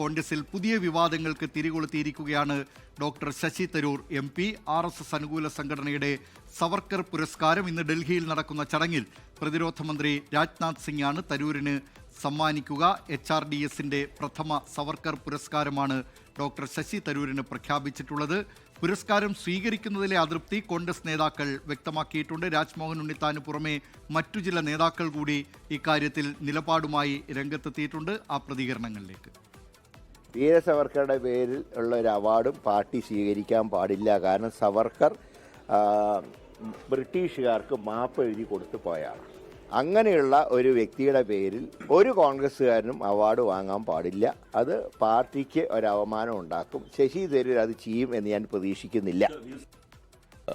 കോൺഗ്രസിൽ പുതിയ വിവാദങ്ങൾക്ക് തിരികൊളുത്തിയിരിക്കുകയാണ് doctor Shashi Tharoor MP. RSS അനുകൂല സംഘടനയുടെ സവർക്കർ പുരസ്കാരം ഇന്ന് ഡൽഹിയിൽ നടക്കുന്ന ചടങ്ങിൽ പ്രതിരോധ മന്ത്രി രാജ്നാഥ് സിംഗാണ് തരൂരിന് സമ്മാനിക്കുക. HRDSന്റെ പ്രഥമ സവർക്കർ പുരസ്കാരമാണ് ഡോക്ടർ ശശി തരൂരിന് പ്രഖ്യാപിച്ചിട്ടുള്ളത്. പുരസ്കാരം സ്വീകരിക്കുന്നതിലെ അതൃപ്തി കോൺഗ്രസ് നേതാക്കൾ വ്യക്തമാക്കിയിട്ടുണ്ട്. രാജ്മോഹൻ ഉണ്ണിത്താന് പുറമെ മറ്റു ചില നേതാക്കൾ കൂടി ഇക്കാര്യത്തിൽ നിലപാടുമായി രംഗത്തെത്തിയിട്ടുണ്ട്. ആ പ്രതികരണങ്ങളിലേക്ക്. വീര സവർക്കറുടെ പേരിൽ ഉള്ള ഒരു അവാർഡും പാർട്ടി സ്വീകരിക്കാൻ പാടില്ല. കാരണം സവർക്കർ ബ്രിട്ടീഷുകാർക്ക് മാപ്പ് എഴുതി കൊടുത്തു പോയാണ്. അങ്ങനെയുള്ള ഒരു വ്യക്തിയുടെ പേരിൽ ഒരു കോൺഗ്രസ്സുകാരനും അവാർഡ് വാങ്ങാൻ പാടില്ല. അത് പാർട്ടിക്ക് ഒരു അവമാനം ഉണ്ടാക്കും. ശശി തരൂർ അത് ചെയ്യും എന്ന് ഞാൻ പ്രതീക്ഷിക്കുന്നില്ല.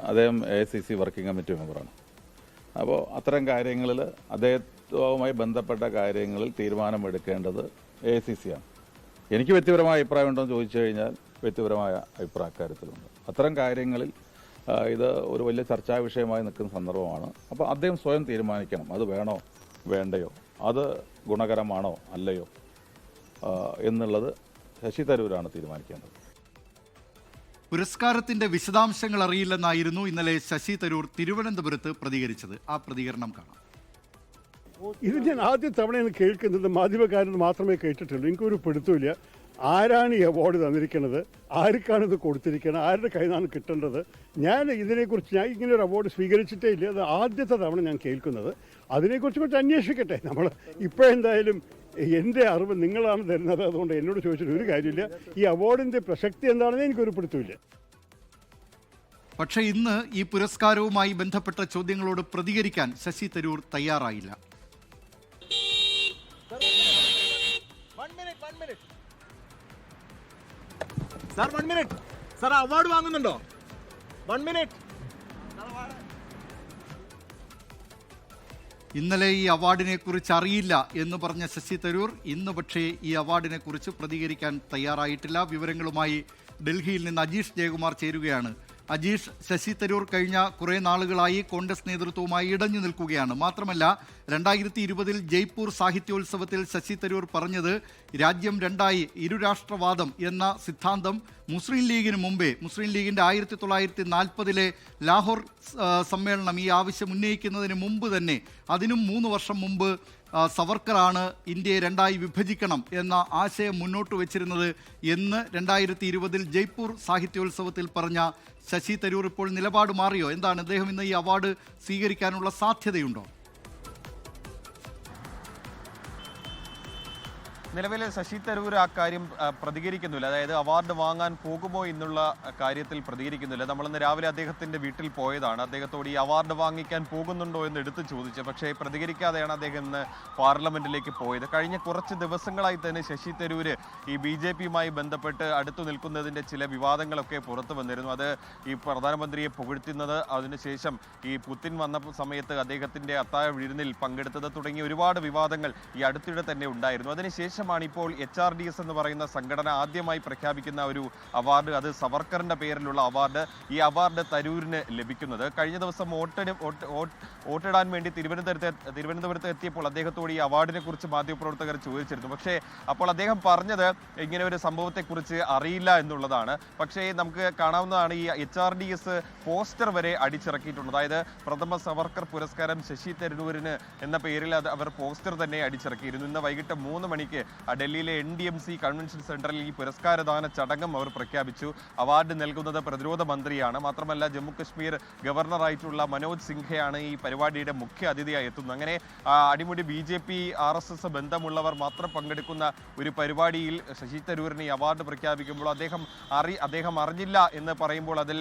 അദ്ദേഹം AICC വർക്കിംഗ് കമ്മിറ്റി മെമ്പറാണ്. അപ്പോൾ അത്തരം കാര്യങ്ങളിൽ അദ്ദേഹവുമായി ബന്ധപ്പെട്ട കാര്യങ്ങളിൽ തീരുമാനമെടുക്കേണ്ടത് AICC ആണ്. എനിക്ക് വ്യക്തിപരമായ അഭിപ്രായം ഉണ്ടോ എന്ന് ചോദിച്ചു കഴിഞ്ഞാൽ വ്യക്തിപരമായ അഭിപ്രായ കാര്യത്തിലുണ്ട്. അത്തരം കാര്യങ്ങളിൽ ഇത് ഒരു വലിയ ചർച്ചാ വിഷയമായി നിൽക്കുന്ന സന്ദർഭമാണ്. അപ്പോൾ അദ്ദേഹം സ്വയം തീരുമാനിക്കണം, അത് വേണോ വേണ്ടയോ, അത് ഗുണകരമാണോ അല്ലയോ എന്നുള്ളത് ശശി തരൂരാണ് തീരുമാനിക്കേണ്ടത്. പുരസ്കാരത്തിന്റെ വിശദാംശങ്ങൾ അറിയില്ലെന്നായിരുന്നു ഇന്നലെ ശശി തരൂർ തിരുവനന്തപുരത്ത് പ്രതികരിച്ചത്. ആ പ്രതികരണം കാണാം. ഇത് ഞാൻ ആദ്യ തവണയാണ് കേൾക്കുന്നത്. മാധ്യമക്കാരന് മാത്രമേ കേട്ടിട്ടുള്ളൂ. എനിക്കൊരു പിടുത്തമില്ല. ആരാണ് ഈ അവാർഡ് തന്നിരിക്കുന്നത്, ആർക്കാണിത് കൊടുത്തിരിക്കുന്നത്, ആരുടെ കയ്യിലാണ് കിട്ടേണ്ടത്. ഞാൻ ഇങ്ങനെ ഒരു അവാർഡ് സ്വീകരിച്ചിട്ടേ ഇല്ല. അത് ആദ്യത്തെ തവണ ഞാൻ കേൾക്കുന്നത്. അതിനെക്കുറിച്ച് കുറച്ച് അന്വേഷിക്കട്ടെ നമ്മൾ. ഇപ്പോഴെന്തായാലും എൻ്റെ അറിവ് നിങ്ങളാണ് തരുന്നത്. അതുകൊണ്ട് എന്നോട് ചോദിച്ചിട്ട് ഒരു കാര്യമില്ല. ഈ അവാർഡിൻ്റെ പ്രസക്തി എന്താണെന്ന് എനിക്കൊരു പിടുത്തമില്ല. പക്ഷേ ഇന്ന് ഈ പുരസ്കാരവുമായി ബന്ധപ്പെട്ട ചോദ്യങ്ങളോട് പ്രതികരിക്കാൻ ശശി തരൂർ തയ്യാറായില്ല. അവാർഡ് വാങ്ങുന്നുണ്ടോ? 1 മിനിറ്റ്. ഇന്നലെ ഈ അവാർഡിനെ കുറിച്ച് അറിയില്ല എന്ന് പറഞ്ഞ ശശി തരൂർ ഇന്ന് പക്ഷേ ഈ അവാർഡിനെ കുറിച്ച് പ്രതികരിക്കാൻ തയ്യാറായിട്ടില്ല. വിവരങ്ങളുമായി ഡൽഹിയിൽ നിന്ന് അജീഷ് ജയകുമാർ ചേരുകയാണ്. അജീഷ്, ശശി തരൂർ കഴിഞ്ഞ കുറേ നാളുകളായി കോൺഗ്രസ് നേതൃത്വവുമായി ഇടഞ്ഞു നിൽക്കുകയാണ്. മാത്രമല്ല 2020 ജയ്പൂർ സാഹിത്യോത്സവത്തിൽ ശശി തരൂർ പറഞ്ഞത് രാജ്യം രണ്ടായി, ഇരുരാഷ്ട്രവാദം എന്ന സിദ്ധാന്തം മുസ്ലിം ലീഗിന് മുമ്പേ, മുസ്ലിം ലീഗിൻ്റെ 1940 ലാഹോർ സമ്മേളനം ഈ ആവശ്യം ഉന്നയിക്കുന്നതിന് മുമ്പ് തന്നെ, അതിനും 3 വർഷം മുമ്പ് സവർക്കറാണ് ഇന്ത്യയെ രണ്ടായി വിഭജിക്കണം എന്ന ആശയം മുന്നോട്ട് വെച്ചിരുന്നത് എന്ന് 2020 ജയ്പൂർ സാഹിത്യോത്സവത്തിൽ പറഞ്ഞ ശശി തരൂർ ഇപ്പോൾ നിലപാട് മാറിയോ? എന്താണ്, അദ്ദേഹം ഇന്ന് ഈ അവാർഡ് സ്വീകരിക്കാനുള്ള സാധ്യതയുണ്ടോ? നിലവിൽ ശശി തരൂർ ആ കാര്യം പ്രതികരിക്കുന്നില്ല. അതായത് അവാർഡ് വാങ്ങാൻ പോകുമോ എന്നുള്ള കാര്യത്തിൽ പ്രതികരിക്കുന്നില്ല. നമ്മളിന്ന് രാവിലെ അദ്ദേഹത്തിൻ്റെ വീട്ടിൽ പോയതാണ്. അദ്ദേഹത്തോട് ഈ അവാർഡ് വാങ്ങിക്കാൻ പോകുന്നുണ്ടോ എന്ന് എടുത്ത് ചോദിച്ചു. പക്ഷേ പ്രതികരിക്കാതെയാണ് അദ്ദേഹം ഇന്ന് പാർലമെന്റിലേക്ക് പോയത്. കഴിഞ്ഞ കുറച്ച് ദിവസങ്ങളായി തന്നെ ശശി തരൂർ ഈ BJPയുമായി ബന്ധപ്പെട്ട് അടുത്തു നിൽക്കുന്നതിൻ്റെ ചില വിവാദങ്ങളൊക്കെ പുറത്തു വന്നിരുന്നു. അത് ഈ പ്രധാനമന്ത്രിയെ പുകഴ്ത്തുന്നത്, അതിനുശേഷം ഈ പുത്തിൻ വന്ന സമയത്ത് അദ്ദേഹത്തിൻ്റെ അത്താഴ വിരുന്നിൽ പങ്കെടുത്തത് തുടങ്ങിയ ഒരുപാട് വിവാദങ്ങൾ ഈ അടുത്തിടെ തന്നെ ഉണ്ടായിരുന്നു. അതിനുശേഷം ഇപ്പോൾ HRDS എന്ന് പറയുന്ന സംഘടന ആദ്യമായി പ്രഖ്യാപിക്കുന്ന ഒരു അവാർഡ്, അത് സവർക്കറിന്റെ പേരിലുള്ള അവാർഡ്. ഈ അവാർഡ് തരൂരിന് ലഭിക്കുന്നത്. കഴിഞ്ഞ ദിവസം വോട്ടിടാൻ വേണ്ടി തിരുവനന്തപുരത്ത് എത്തിയപ്പോൾ അദ്ദേഹത്തോട് ഈ അവാർഡിനെ കുറിച്ച് മാധ്യമപ്രവർത്തകർ ചോദിച്ചിരുന്നു. പക്ഷേ അപ്പോൾ അദ്ദേഹം പറഞ്ഞത് ഇങ്ങനെ ഒരു സംഭവത്തെക്കുറിച്ച് അറിയില്ല എന്നുള്ളതാണ്. പക്ഷേ നമുക്ക് കാണാവുന്നതാണ്, ഈ HRDS പോസ്റ്റർ വരെ അടിച്ചിറക്കിയിട്ടുണ്ട്. അതായത് പ്രഥമ സവർക്കർ പുരസ്കാരം ശശി തരൂരിന് എന്ന പേരിൽ അവർ പോസ്റ്റർ തന്നെ അടിച്ചിറക്കിയിരുന്നു. ഇന്ന് വൈകിട്ട് 3 മണിക്ക് ഡൽഹിയിലെ NDMC കൺവെൻഷൻ സെന്ററിൽ ഈ പുരസ്കാരദാന ചടങ്ങും അവർ പ്രഖ്യാപിച്ചു. അവാർഡ് നൽകുന്നത് പ്രതിരോധ മന്ത്രിയാണ്. മാത്രമല്ല ജമ്മു കശ്മീർ ഗവർണറായിട്ടുള്ള മനോജ് സിൻഹയാണ് ഈ പരിപാടിയുടെ മുഖ്യ അതിഥിയായി എത്തുന്നത്. അങ്ങനെ അടിമുടി BJP RSS ബന്ധമുള്ളവർ മാത്രം പങ്കെടുക്കുന്ന ഒരു പരിപാടിയിൽ ശശി തരൂരിന് ഈ അവാർഡ് പ്രഖ്യാപിക്കുമ്പോൾ അദ്ദേഹം അറിഞ്ഞില്ല എന്ന് പറയുമ്പോൾ അതിൽ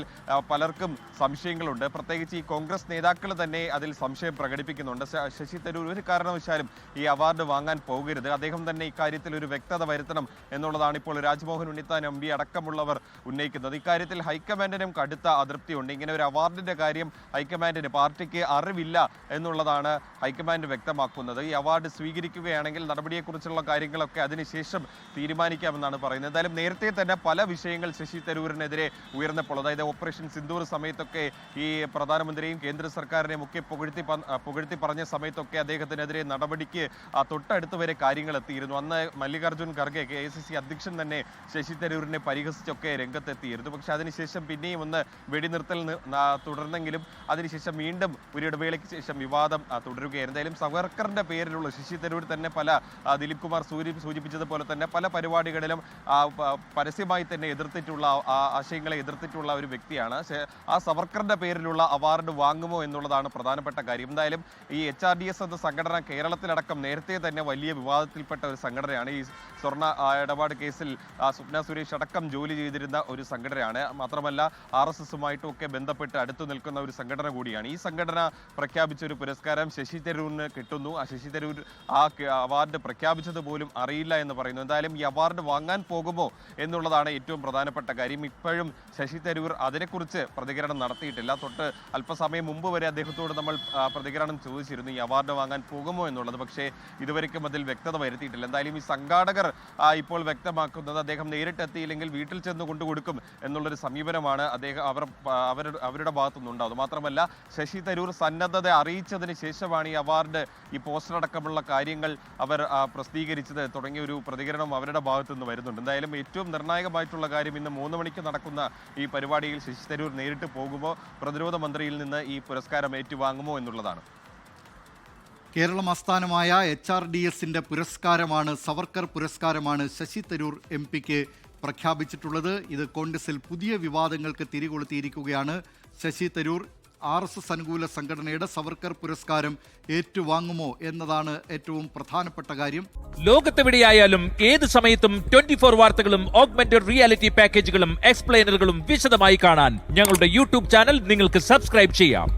പലർക്കും സംശയങ്ങളുണ്ട്. പ്രത്യേകിച്ച് ഈ കോൺഗ്രസ് നേതാക്കൾ തന്നെ അതിൽ സംശയം പ്രകടിപ്പിക്കുന്നുണ്ട്. ശശി തരൂർ ഒരു കാരണവശാലും ഈ അവാർഡ് വാങ്ങാൻ പോകരുത്, അദ്ദേഹം തന്നെ ഇക്കാര്യത്തിൽ ഒരു വ്യക്തത വരുത്തണം എന്നുള്ളതാണ് ഇപ്പോൾ രാജ്മോഹൻ ഉണ്ണിത്താൻ MP അടക്കമുള്ളവർ ഉന്നയിക്കുന്നത്. ഇക്കാര്യത്തിൽ ഹൈക്കമാൻഡിനും കടുത്ത അതൃപ്തിയുണ്ട്. ഇങ്ങനെ ഒരു അവാർഡിന്റെ കാര്യം ഹൈക്കമാൻഡിന്, പാർട്ടിക്ക് അറിവില്ല എന്നുള്ളതാണ് ഹൈക്കമാൻഡ് വ്യക്തമാക്കുന്നത്. ഈ അവാർഡ് സ്വീകരിക്കുകയാണെങ്കിൽ നടപടിയെക്കുറിച്ചുള്ള കാര്യങ്ങളൊക്കെ അതിനുശേഷം തീരുമാനിക്കാമെന്നാണ് പറയുന്നത്. എന്തായാലും നേരത്തെ തന്നെ പല വിഷയങ്ങൾ ശശി തരൂരിനെതിരെ ഉയർന്നപ്പോൾ, അതായത് ഓപ്പറേഷൻ സിന്ദൂർ സമയത്തൊക്കെ ഈ പ്രധാനമന്ത്രിയും കേന്ദ്ര സർക്കാരിനെയും ഒക്കെ പുകഴ്ത്തി പറഞ്ഞ സമയത്തൊക്കെ അദ്ദേഹത്തിനെതിരെ നടപടിക്ക് തൊട്ടടുത്ത് വരെ കാര്യങ്ങൾ എത്തിയിരുന്നു. അന്ന് മല്ലികാർജ്ജുൻ ഖർഗെ AICC അധ്യക്ഷൻ തന്നെ ശശി തരൂരിനെ പരിഹസിച്ചൊക്കെ രംഗത്തെത്തിയിരുന്നു. പക്ഷെ അതിനുശേഷം പിന്നെയും ഒന്ന് വെടിനിർത്തൽ തുടർന്നെങ്കിലും അതിനുശേഷം വീണ്ടും ഒരു ഇടവേളയ്ക്ക് ശേഷം വിവാദം തുടരുകയായിരുന്നു. എന്തായാലും സവർക്കറിന്റെ പേരിലുള്ള ശശി തരൂർ തന്നെ പല ദിലീപ് കുമാർ സൂചിപ്പിച്ചതുപോലെ തന്നെ പല പരിപാടികളിലും പരസ്യമായി തന്നെ എതിർത്തിട്ടുള്ള ആശയങ്ങളെ എതിർത്തിട്ടുള്ള ഒരു വ്യക്തിയാണ്. ആ സവർക്കറിന്റെ പേരിലുള്ള അവാർഡ് വാങ്ങുമോ എന്നുള്ളതാണ് പ്രധാനപ്പെട്ട കാര്യം. എന്തായാലും ഈ HRDS എന്ന സംഘടന കേരളത്തിലടക്കം നേരത്തെ തന്നെ വലിയ വിവാദത്തിൽപ്പെട്ട ഒരു സംഘടനയാണ്. ഈ സ്വർണ്ണ ഇടപാട് കേസിൽ സ്വപ്ന സുരേഷ് അടക്കം ജോലി ചെയ്തിരുന്ന ഒരു സംഘടനയാണ്. മാത്രമല്ല RSSുമായിട്ടും ഒക്കെ ബന്ധപ്പെട്ട് അടുത്തു നിൽക്കുന്ന ഒരു സംഘടന കൂടിയാണ്. ഈ സംഘടന പ്രഖ്യാപിച്ച ഒരു പുരസ്കാരം ശശി തരൂരിന് കിട്ടുന്നു. ആ ശശി തരൂർ ആ അവാർഡ് പ്രഖ്യാപിച്ചത് പോലും അറിയില്ല എന്ന് പറയുന്നു. എന്തായാലും ഈ അവാർഡ് വാങ്ങാൻ പോകുമോ എന്നുള്ളതാണ് ഏറ്റവും പ്രധാനപ്പെട്ട കാര്യം. ഇപ്പോഴും ശശി തരൂർ അതിനെക്കുറിച്ച് പ്രതികരണം നടത്തിയിട്ടില്ല. തൊട്ട് അല്പസമയം മുമ്പ് വരെ അദ്ദേഹത്തോട് നമ്മൾ പ്രതികരണം ചോദിച്ചിരുന്നു ഈ അവാർഡ് വാങ്ങാൻ പോകുമോ എന്നുള്ളത്. പക്ഷേ ഇതുവരെയ്ക്കും അതിൽ വ്യക്തത വരുത്തിയിട്ടില്ല. എന്തായാലും ഈ സംഘാടകർ ഇപ്പോൾ വ്യക്തമാക്കുന്നത് അദ്ദേഹം നേരിട്ടെത്തിയില്ലെങ്കിൽ വീട്ടിൽ ചെന്ന് കൊണ്ടുകൊടുക്കും എന്നുള്ളൊരു സമീപനമാണ് അവരുടെ ഭാഗത്തുനിന്നുണ്ടാകുന്നത്. മാത്രമല്ല ശശി തരൂർ സന്നദ്ധത അറിയിച്ചതിന് ശേഷമാണ് ഈ അവാർഡ് ഈ പോസ്റ്റർ അടക്കമുള്ള കാര്യങ്ങൾ അവർ പ്രസിദ്ധീകരിച്ചത് തുടങ്ങിയ ഒരു പ്രതികരണം അവരുടെ ഭാഗത്തു നിന്ന് വരുന്നുണ്ട്. എന്തായാലും ഏറ്റവും നിർണായകമായിട്ടുള്ള കാര്യം ഇന്ന് 3 മണിക്ക് നടക്കുന്ന ഈ പരിപാടിയിൽ ശശി തരൂർ നേരിട്ട് പോകുമോ, പ്രതിരോധ മന്ത്രിയിൽ നിന്ന് ഈ പുരസ്കാരം ഏറ്റുവാങ്ങുമോ എന്നുള്ളതാണ്. കേരളം ആസ്ഥാനമായ HRDSന്റെ പുരസ്കാരമാണ്, സവർക്കർ പുരസ്കാരമാണ് ശശി തരൂർ MP-ക്ക് പ്രഖ്യാപിച്ചിട്ടുള്ളത്. ഇത് കോൺഗ്രസിൽ പുതിയ വിവാദങ്ങൾക്ക് തിരികൊളുത്തിയിരിക്കുകയാണ്. ശശി തരൂർ RSS അനുകൂല സംഘടനയുടെ സവർക്കർ പുരസ്കാരം ഏറ്റുവാങ്ങുമോ എന്നതാണ് ഏറ്റവും പ്രധാനപ്പെട്ട കാര്യം. ലോകത്തെവിടെയായാലും ഏത് സമയത്തും 24 വാർത്തകളും ഓഗ്മെന്റഡ് റിയാലിറ്റി പാക്കേജുകളും എക്സ്പ്ലെയിനറുകളും വിശദമായി കാണാൻ ഞങ്ങളുടെ YouTube ചാനൽ നിങ്ങൾക്ക് സബ്സ്ക്രൈബ് ചെയ്യാം.